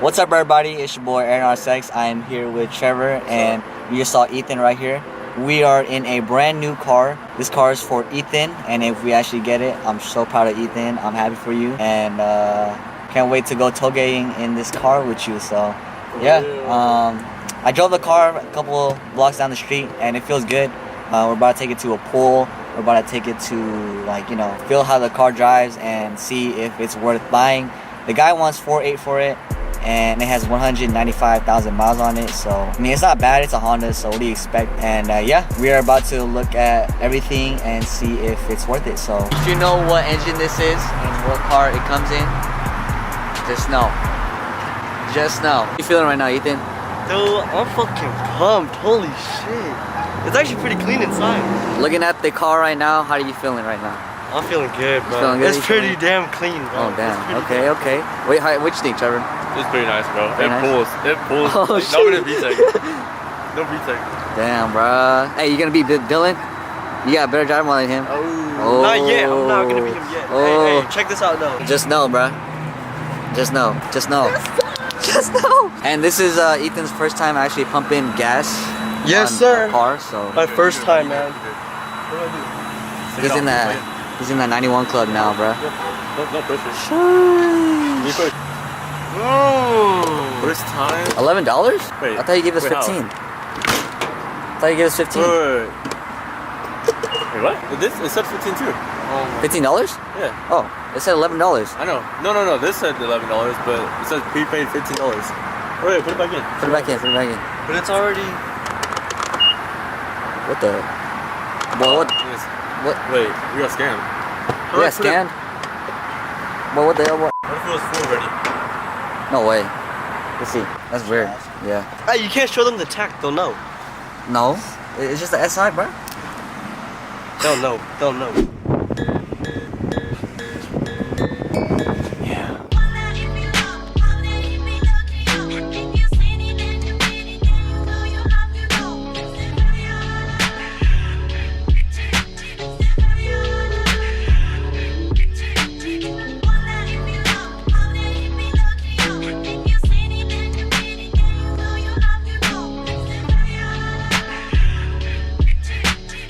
What's up, everybody? It's your boy AronRSX. I am here with Trevor, and you just saw Ethan right here. We are in a brand new car. This car is for Ethan, and if we actually get it, I'm so proud of Ethan. I'm happy for you, and can't wait to go togeing in this car with you. So, yeah. I drove the car a couple blocks down the street, and it feels good. We're about to take it to a pool. We're about to take it to, like, feel how the car drives and see if it's worth buying. The guy wants $4.8 for it, and it has 195,000 miles on it. So, I mean, it's not bad. It's a Honda, so what do you expect? And yeah, we are about to look at everything and see if it's worth it. So, if you know what engine this is and what car it comes in, just know. Just know. How you feeling right now, Ethan? Dude, I'm fucking pumped. Holy shit. It's actually pretty clean inside. Looking at the car right now, how are you feeling right now? I'm feeling good, bro. Feeling good? It's pretty damn clean, bro. Oh, damn. Okay. Wait, what you think, Trevor? It's pretty nice, bro. Pretty nice? It pulls. Oh, like, shit. not with a VTEC. No VTEC. Damn, bro. Hey, you gonna be Dylan? You got a better driver than him. Oh. Not yet. I'm not gonna be him yet. Oh. Hey, check this out, though. Just know, bro. Just know. Just know. Just know. And this is Ethan's first time actually pumping gas. Yes, on sir. a car, so My first time, man. he's in that 91 club now, bro. No pressure. Sheesh. First time. $11? Wait, I thought you gave us wait, how? 15. I thought you gave us 15. Wait, what? This it said 15 too. $15? Yeah. Oh, it said $11. I know. No. This said $11, but it says prepaid $15. Wait, put it back in. Put it back in. But it's already... What the? Well, what? Wait, we got scammed. We got scammed? Well, what the hell? What? What if it was full already? No way. Let's see. That's weird. Yeah. Hey, you can't show them the tach. They'll know. No. It's just the SI, bro. They'll know.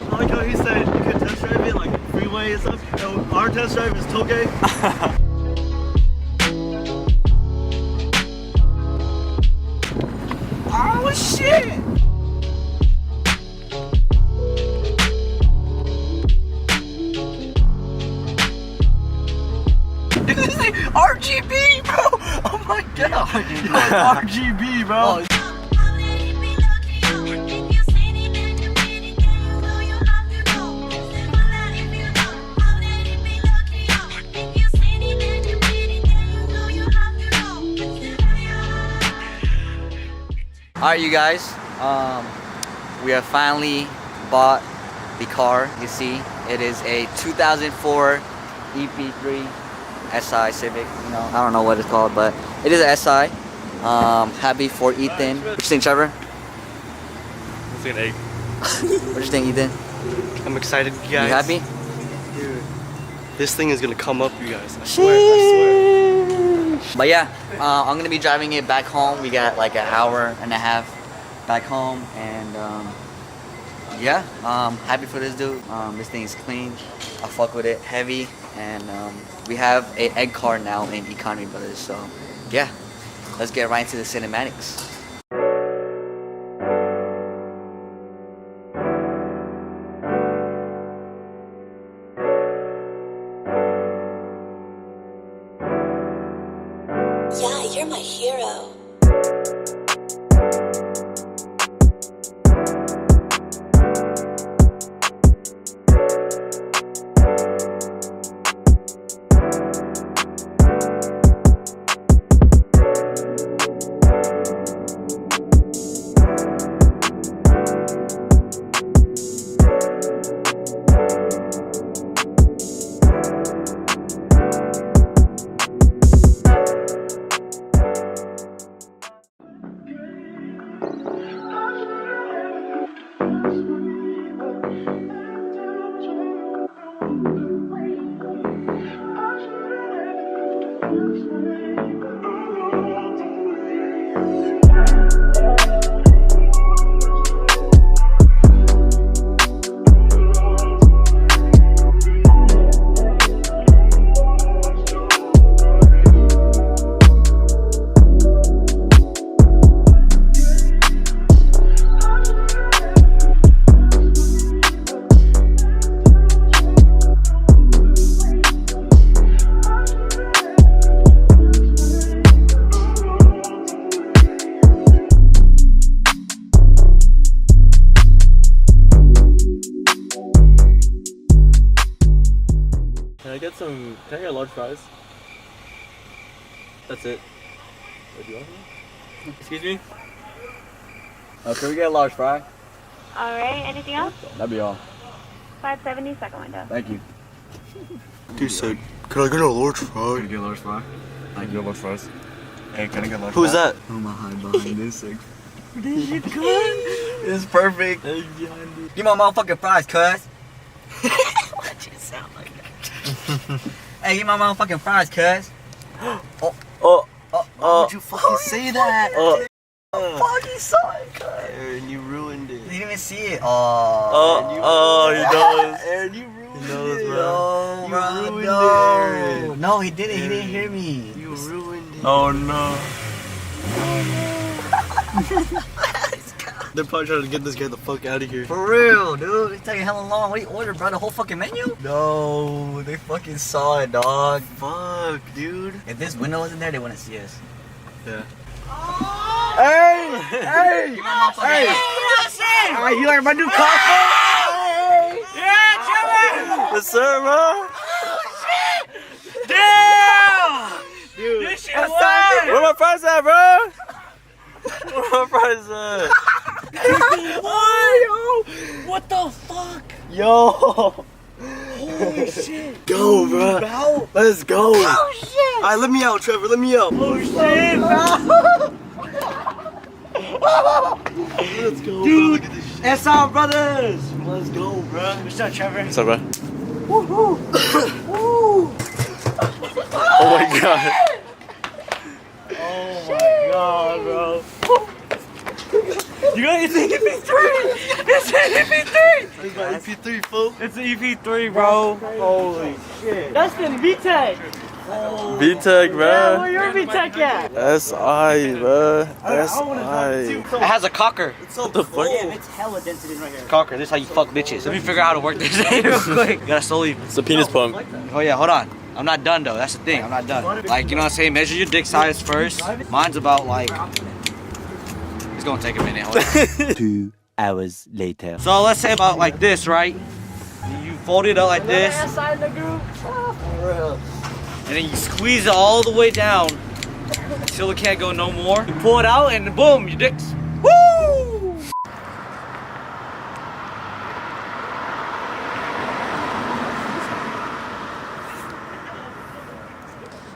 I like how he said you could test drive it like freeway and stuff. No, our test drive is Touge. Oh shit! Dude, this is RGB, bro! Oh my god! RGB, bro! Oh. Alright, you guys, we have finally bought the car. You see, it is a 2004 EP3 SI Civic. I don't know what it's called, but it is an SI. Happy for Ethan. What you think, Trevor? It's an 8. What you think, Ethan? I'm excited, you guys. You happy? Dude, this thing is gonna come up, you guys. I swear. But yeah, I'm gonna be driving it back home. We got like an hour and a half back home, and yeah, happy for this dude. This thing is clean. I fuck with it, heavy, and we have a egg car now in Economy Brothers. So yeah, let's get right into the cinematics. Yeah, you're my hero. Can I get large fries? That's it. What do you want? Excuse me? Can we get a large fry? All right. Anything else? That'd be all. 570, second window. Thank you. Dude said, can I get a large Can fry? you get a large fry? I can get large fries. Hey, can I get a large Who's fry? that? Who am I hiding behind this? It's perfect. Give me my motherfucking fries, cuz. Why'd you sound like that? Hey, give me my motherfucking fries, cuz. Why would you fucking say that? Fuck, he saw it, cuz. Aaron, you ruined it. He didn't even see it. He knows. Aaron, you ruined He knows, it. bro. No, You bro, ruined no. it, Aaron. No, he didn't. He didn't hear me. You ruined it. Oh, no. They're probably trying to get this guy the fuck out of here. For real, dude. It's taking hella long. What do you order, bro? The whole fucking menu? No, they fucking saw it, dog. Fuck, dude. If this window wasn't there, they wouldn't see us. Yeah. Hey! Hey! Hey! Hey, you like my new car? Yeah, Trevor! Yes, sir, bro. Damn! Dude, this shit was. Where my fries at, bro? Where my fries at? What the fuck? Yo. Holy shit. Go, bro. Bro. Let's go. Oh shit. Alright, let me out, Trevor. Let me out. Oh shit, bro. Let's go, Dude. bro. Look at this shit. SR Brothers. Let's go, bro. What's up, Trevor? What's up, bro? Woohoo. Woo. Oh my god. Oh my god, bro. You got it's an EP3! It's an EP3! We got EP3, fool. It's an EP3, bro. Holy shit. That's the VTEC. B-Tech, Where bro. your VTEC at? S.I., bro. S.I. It has a cocker. What the fuck? It's hella dented in right here. Cocker, this is how you fuck bitches. Let me figure out how to work this real quick. Gotta slowly. It's a penis pump. Oh yeah, hold on. I'm not done though. That's the thing. I'm not done. Like, you know what I'm saying? Measure your dick size first. Mine's about like. It's gonna take a minute. Hold on. 2 hours later. So let's say about like this, right? You fold it up like this, Side in the group. and then you squeeze it all the way down until it can't go no more. You pull it out, and boom, your dick's. Woo!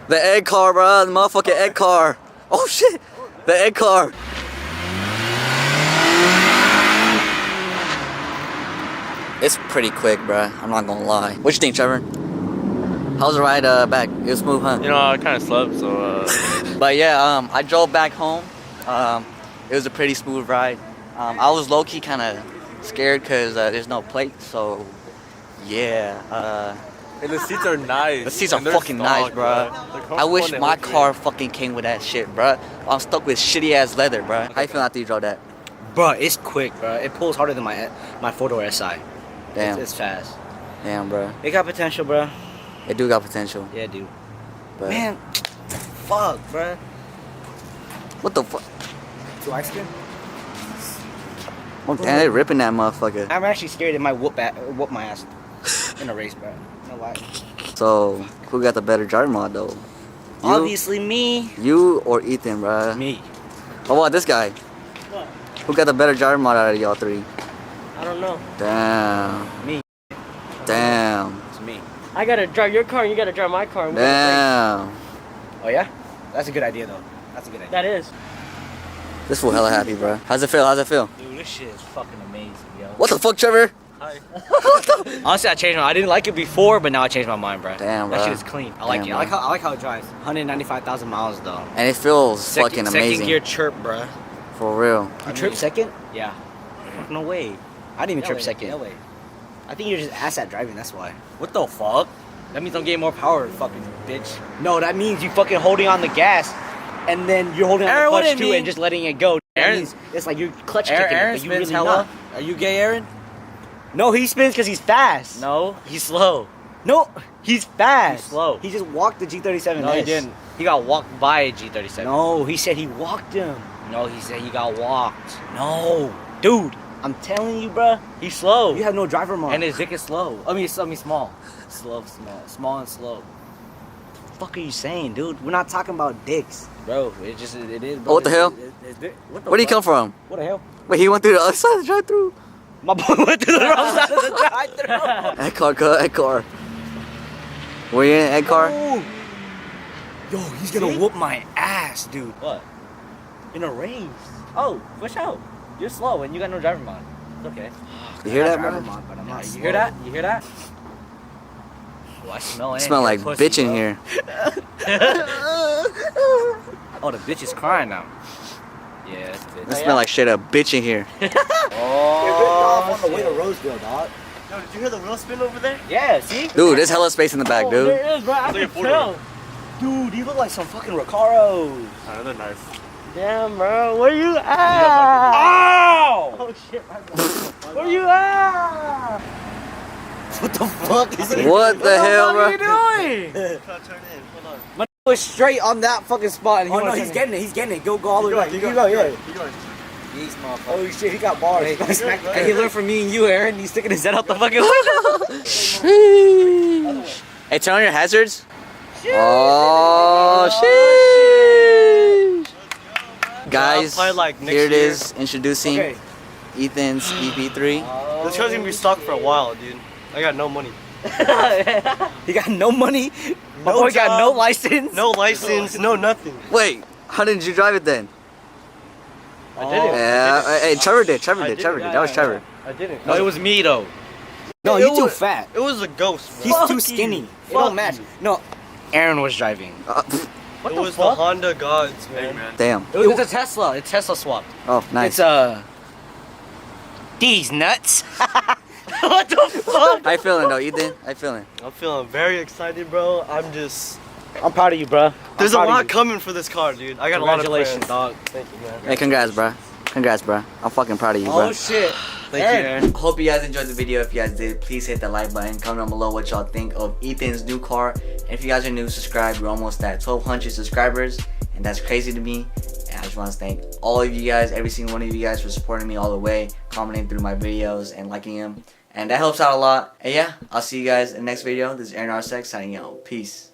The egg car, bro. The motherfucking egg car. Oh shit! The egg car. It's pretty quick, bruh. I'm not gonna lie. What you think, Trevor? How's the ride back? It was smooth, huh? You know, I kind of slept, so But yeah, I drove back home. It was a pretty smooth ride. I was low-key kind of scared because there's no plate, so yeah. and the seats are nice. The seats are And they're fucking nice, stock, bruh. They're comfortable I wish and they my look car fucking came with that shit, bruh. I'm stuck with shitty-ass leather, bruh. How you feel after you drove that? Bro, it's quick, bro. It pulls harder than my 4-door SI. Damn. It's fast. Damn, bruh. It got potential, bro. It do got potential, Yeah, dude. but Man, fuck, bro. what the fuck? Do I scared? Oh, damn, they ripping that motherfucker. I'm actually scared it might whoop my ass in a race, bro. No lie. So, who got the better driver mod though? You, Obviously me. you or Ethan, bruh? Me. How about this guy? What? Who got the better driver mod out of y'all three? I don't know. Damn. Me. Damn. It's me. I gotta drive your car and you gotta drive my car. Damn. Oh yeah? That's a good idea though. That's a good idea. That is. This fool hella happy, bruh. How's it feel? How's it feel? Dude, this shit is fucking amazing, yo. What the fuck, Trevor? Honestly, I changed my. I didn't like it before, but now I changed my mind, bro. Damn, that bro. shit is clean. I like Damn, it. I bro. like how it drives. 195,000 miles though. And it feels fucking amazing. Second gear chirp, bro. For real. You trip second? Yeah. Yeah. No way. I didn't even trip way, second. no way. I think you're just ass at driving, that's why. What the fuck? That means I'm getting more power, fucking bitch. No, that means you fucking holding on the gas and then you're holding on Aaron, the what clutch it too mean? and just letting it go. That Aaron- means it's like you're clutch Aaron, kicking Aaron it, but you spins really hella. not. Are you gay, Aaron? No, he spins because he's fast. No, he's slow. No, he's fast. He's slow. He just walked the G37. No, he didn't. He got walked by a G37. No, he said he walked him. No, he said he got walked. No, dude, I'm telling you, bruh. He's slow. You have no driver mod. And his dick is slow. I mean, small. Small and slow. fuck are you saying, dude? We're not talking about dicks. Bro, it is. Bro. Oh, what the hell? What the Where did he fuck? come from? What the hell? Wait, he went through the other side of the drive-through. My boy went to the wrong side of the drive-through. Egg car, egg car. Were you in an egg car? Oh. Yo, he's gonna whoop my ass, dude. What? In a race. Oh, push out. You're slow and you got no driver mod. It's okay. You hear that, Driver bro? mod, but I'm not You slow. hear that? You hear that? Oh, I smell it. Smell like bitch in here. Oh, the bitch is crying now. Yeah, it's bitch. It smell like shit up bitch in here. Oh, on the way to Roseville, dog. Yo, did you hear the wheel spin over there? Yeah, see? Dude, there's hella space in the back, dude. There is, bro. I It's like a can photo. tell. Dude, you look like some fucking Recaros. They're nice. Damn, bro. Where you at? Ow! Oh, shit. My bad. Where you at? What the fuck is it? What the hell, What are you bro? doing? Try to turn in. Hold on. My was straight on that fucking spot. And Oh, no, no, he's getting it. He's getting it. Go all the way back. Keep You going, go, yeah. keep going. These motherfuckers. Holy shit, he got bars. Hey, Hey, he learned from me and you, Aaron. He's sticking his head out the fucking window. Hey, turn on your hazards. Oh, shit. Guys, I'll play, like, next here it year. is, introducing Okay. Ethan's EP3. This car's gonna be stock for a while, dude. I got no money. He got no money. My No boy got no job. license. No license, no nothing. Wait, how didn't you drive it then? I did it. Yeah, hey, Trevor did. Trevor I did. did Trevor it. did. That was Trevor. I didn't. No, it was me, though. No, It he's too was- fat. It was a ghost, bro. He's Fuck too you. skinny. It Fuck don't match. you. No, Aaron was driving. It was the Honda Gods, man. Damn. It's a Tesla. It's Tesla swapped. Oh, nice. It's these nuts. What the fuck? How you feeling though, Ethan? How you feeling? I'm feeling very excited, bro. I'm proud of you, bro. There's a proud of lot you. coming for this car, dude. I got a lot of Congratulations, plans. dog. Thank you, man. Hey, congrats, bro. Congrats, bro. I'm fucking proud of you, bro. Oh shit. Thank you, Aaron. Hope you guys enjoyed the video. If you guys did, please hit the like button. Comment down below what y'all think of Ethan's new car. And if you guys are new, subscribe. We're almost at 1,200 subscribers, and that's crazy to me. And I just want to thank all of you guys, every single one of you guys, for supporting me all the way, commenting through my videos and liking them. And that helps out a lot. And yeah, I'll see you guys in the next video. This is AronRSX signing out. Peace.